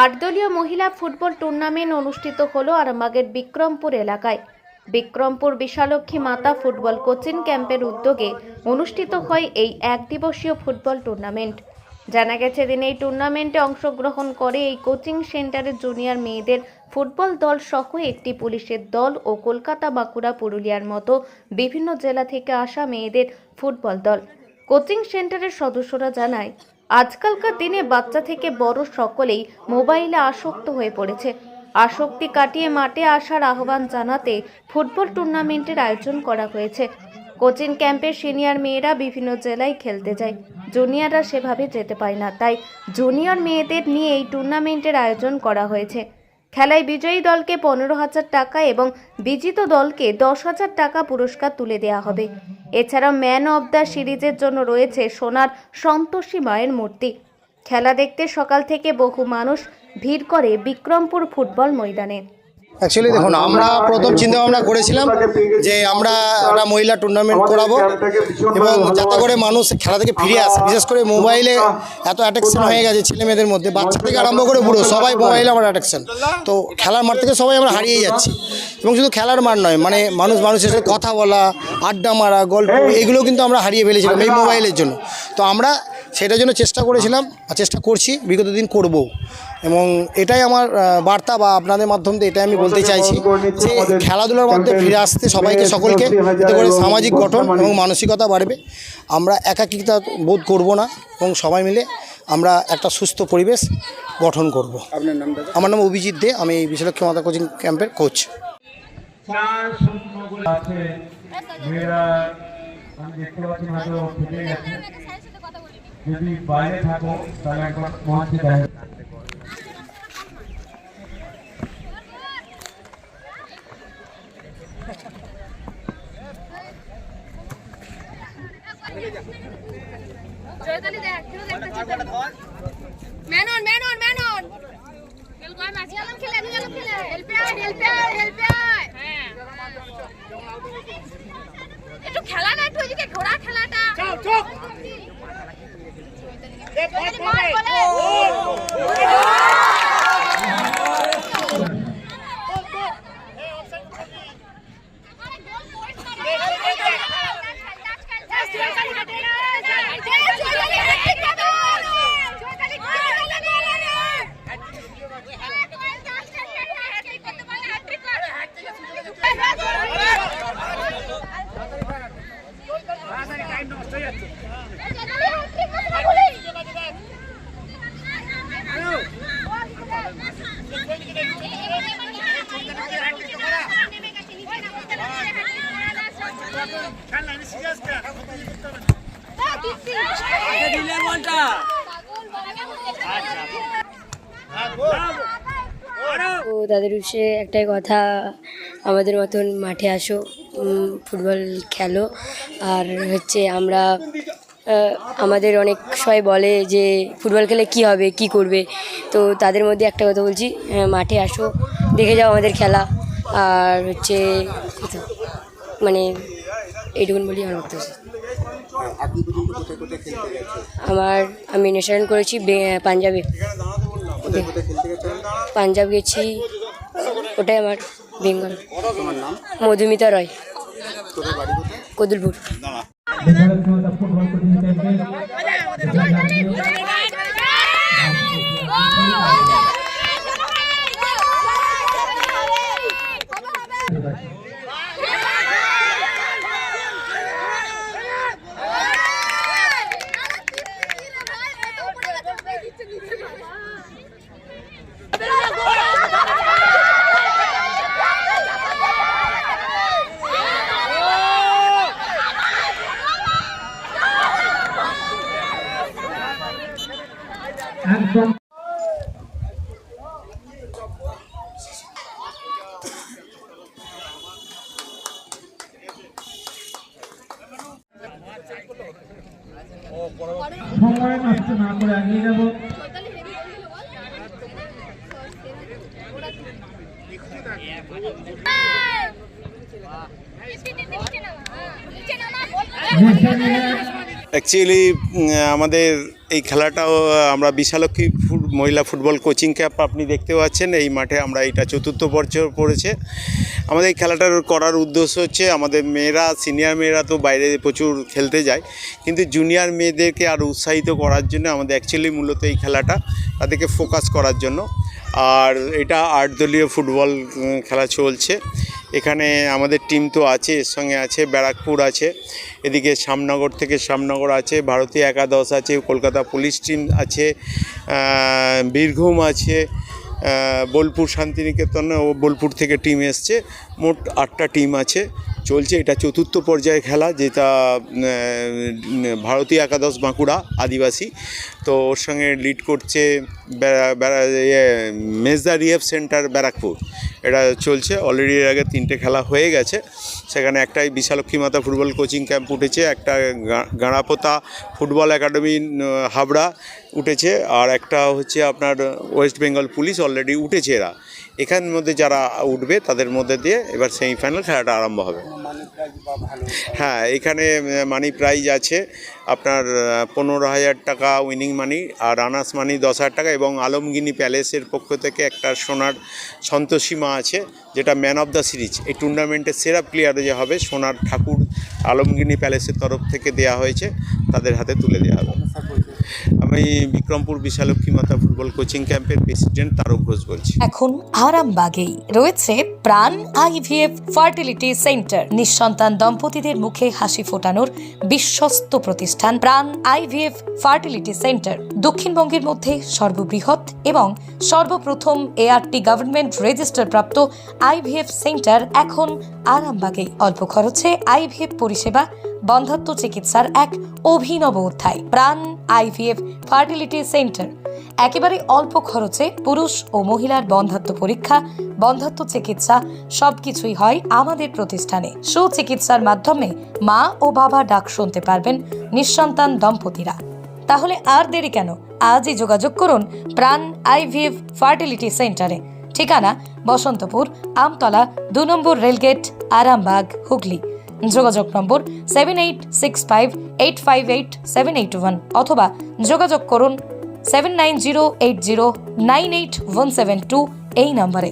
আটদলীয় মহিলা football tournament অনুষ্ঠিত হলো আরামবাগের বিক্রমপুর এলাকায়। বিক্রমপুর বিশালক্ষী মাতা ফুটবল কোচিং ক্যাম্পের উদ্যোগে অনুষ্ঠিত হয় এই একদিবসীয় ফুটবল টুর্নামেন্ট। জানা গেছে, দিন এই টুর্নামেন্টে অংশগ্রহণ করে এই কোচিং সেন্টারের জুনিয়র মেয়েদের ফুটবল দল সহ একটি পুলিশের দল ও কলকাতা, বাঁকুড়া, পুরুলিয়ার মতো বিভিন্ন জেলা থেকে আসা মেয়েদের ফুটবল দল। কোচিং সেন্টারের সদস্যরা জানায়, আজকালকার দিনে বাচ্চা থেকে বড় সকলেই মোবাইলে আসক্ত হয়ে পড়েছে। আসক্তি কাটিয়ে মাঠে আসার আহ্বান জানাতে ফুটবল টুর্নামেন্টের আয়োজন করা হয়েছে। কোচিং ক্যাম্পের সিনিয়র মেয়েরা বিভিন্ন জেলায় খেলতে যায়, জুনিয়ররা সেভাবে যেতে পারে না, তাই জুনিয়র মেয়েদের নিয়ে এই টুর্নামেন্টের আয়োজন করা হয়েছে। খেলায় বিজয়ী দলকে 15,000 টাকা এবং বিজিত দলকে 10,000 টাকা পুরস্কার তুলে দেওয়া হবে। এছাড়াও ম্যান অব দ্য সিরিজের জন্য রয়েছে সোনার সন্তোষী মায়ের মূর্তি। খেলা দেখতে সকাল থেকে বহু মানুষ ভিড় করে বিক্রমপুর ফুটবল ময়দানে। অ্যাকচুয়ালি দেখুন, আমরা প্রথম চিন্তাভাবনা করেছিলাম যে আমরা একটা মহিলা টুর্নামেন্ট করাবো এবং যাতে করে মানুষ খেলা থেকে ফিরে আসে। বিশেষ করে মোবাইলে এত অ্যাট্রাকশন হয়ে গেছে ছেলে মেয়েদের মধ্যে, বাচ্চা থেকে আরম্ভ করে বুড়ো সবাই মোবাইলে আমার অ্যাট্রাকশন। তো খেলার মাঠ থেকে সবাই আমরা হারিয়ে যাচ্ছি। এবং শুধু খেলার মাঠ নয়, মানে মানুষের সাথে কথা বলা, আড্ডা মারা, গল্প, এগুলো কিন্তু আমরা হারিয়ে ফেলেছিলাম এই মোবাইলের জন্য। তো আমরা সেটার জন্য চেষ্টা করেছিলাম আর চেষ্টা করছি, বিগত দিন করব। এবং এটাই আমার বার্তা বা আপনাদের মাধ্যমে এটাই আমি বলতে চাইছি যে খেলাধুলার মধ্যে ফিরে আসতে সবাইকে, সকলকে, এতে করে সামাজিক গঠন এবং মানসিকতা বাড়বে। আমরা একাকিতা বোধ করব না এবং সবাই মিলে আমরা একটা সুস্থ পরিবেশ গঠন করব। আমার নাম অভিজিৎ দে, আমি বিশালক্ষী মাতা কোচিং ক্যাম্পের কোচ। যদি বাইরে থাকো তাহলে একবার মঞ্চে দেখা একটু খেলা না, একটু ওইদিকে ঘোড়া খেলাটা তো তাদের উদ্দেশ্যে একটাই কথা, আমাদের মতন মাঠে আসো, ফুটবল খেলো। আর হচ্ছে আমরা আমাদের অনেক সবাই বলে যে ফুটবল খেলে কি হবে, কি করবে, তো তাদের মধ্যে একটা কথা বলছি, মাঠে আসো, দেখে যাও আমাদের খেলা। আর হচ্ছে মানে এইটুকুন বলি আমার বক্তব্য। আমি ন্যাশনাল করেছি পাঞ্জাব গেছি, ওটাই আমার বেঙ্গল। মধুমিতা রয়, কদুলপুর। সময় নষ্ট না করে এগিয়ে যাব। অ্যাকচুয়ালি আমাদের এই খেলাটাও আমরা বিশালক্ষী মহিলা ফুটবল কোচিং ক্যাম্প আপনি দেখতে পাচ্ছেন এই মাঠে আমরা এটা চতুর্থ বছর পড়েছে। আমাদের এই খেলাটার করার উদ্দেশ্য হচ্ছে আমাদের মেয়েরা সিনিয়র মেয়েরা তো বাইরে প্রচুর খেলতে যায়, কিন্তু জুনিয়র মেয়েদেরকে আরও উৎসাহিত করার জন্য আমাদের অ্যাকচুয়ালি মূলত এই খেলাটা তাদেরকে ফোকাস করার জন্য। আর এটা 8 দলীয় ফুটবল খেলা চলছে। এখানে আমাদের টিম তো আছে, এর সঙ্গে আছে ব্যারাকপুর আছে, এদিকে শ্যামনগর থেকে শ্যামনগর আছে, ভারতীয় একাদশ আছে, কলকাতা পুলিশ টিম আছে, বীরভূম আছে, বোলপুর শান্তিনিকেতন ও বোলপুর থেকে টিম এসছে। মোট 8টা টিম আছে। চলছে এটা চতুর্থ পর্যায়ে খেলা, যেটা ভারতীয় একাদশ বাঁকুড়া আদিবাসী, তো ওর সঙ্গে লিড করছে মেজদা রিহেব সেন্টার ব্যারাকপুর। এটা চলছে অলরেডি, এর আগে 3টে খেলা হয়ে গেছে। সেখানে একটাই বিশালক্ষী মাতা ফুটবল কোচিং ক্যাম্প উঠেছে, একটা গাঁড়াপোতা ফুটবল একাডেমি হাবড়া উঠেছে, আর একটা হচ্ছে আপনার ওয়েস্ট বেঙ্গল পুলিশ অলরেডি উঠেছে। এরা এখানের মধ্যে যারা উঠবে তাদের মধ্যে দিয়ে এবার সেমিফাইনাল খেলাটা আরম্ভ হবে। হ্যাঁ, এখানে মানি প্রাইজ আছে আপনার 15,000 টাকা উইনিং মানি, আর রানার্স মানি 10,000 টাকা, এবং আলমগিনি প্যালেসের পক্ষ থেকে একটা সোনার সন্তোষীমা আছে, যেটা ম্যান অফ দ্য সিরিজ। এই টুর্নামেন্টের সেরা প্লেয়ার যে হবে সোনার ঠাকুর আলমগিনি প্যালেসের তরফ থেকে দেওয়া হয়েছে, তাদের হাতে তুলে দেওয়া হবে। আমি বিক্রমপুর বিশালক্ষী মাতা ফুটবল কোচিং ক্যাম্পের প্রেসিডেন্ট তারক ঘোষ বলছি। এখন আরামবাগেই রয়েছে প্রাণ আইভিএফ ফার্টিলিটি সেন্টার। নিঃসন্তান দম্পতিদের মুখে হাসি ফোটানোর বিশ্বস্ত প্রতিষ্ঠান প্রাণ আইভিএফ ফার্টিলিটি সেন্টার দক্ষিণবঙ্গের মধ্যে সর্ববৃহৎ এবং সর্বপ্রথম এআরটি গভর্নমেন্ট রেজিস্টার প্রাপ্ত আইভিএফ সেন্টার এখন আরামবাগেই। অল্প খরচে আইভিএফ পরিষেবা, বন্ধ্যাত্ব চিকিৎসার এক অভিনব অধ্যায়। প্রাণ আইভিএফ ফার্টিলিটি সেন্টার একেবারে অল্প খরচে পুরুষ ও মহিলার বন্ধ্যাত্ব পরীক্ষা, বন্ধ্যাত্ব চিকিৎসা সবকিছুই হয় আমাদের প্রতিষ্ঠানে। সুচিকিৎসার মাধ্যমে মা ও বাবা ডাক শুনতে পারবেন নিঃসন্তান দম্পতিরা। তাহলে আর দেরি কেন? আজই যোগাযোগ করুন প্রাণ আইভিএফ ফার্টিলিটি সেন্টারে। ঠিকানা বসন্তপুর, আমতলা, 2 নম্বর রেলগেট, আরামবাগ, হুগলি। যোগাযোগ নম্বর 7865858781 অথবা যোগাযোগ করুন 7908098172 এই নম্বরে।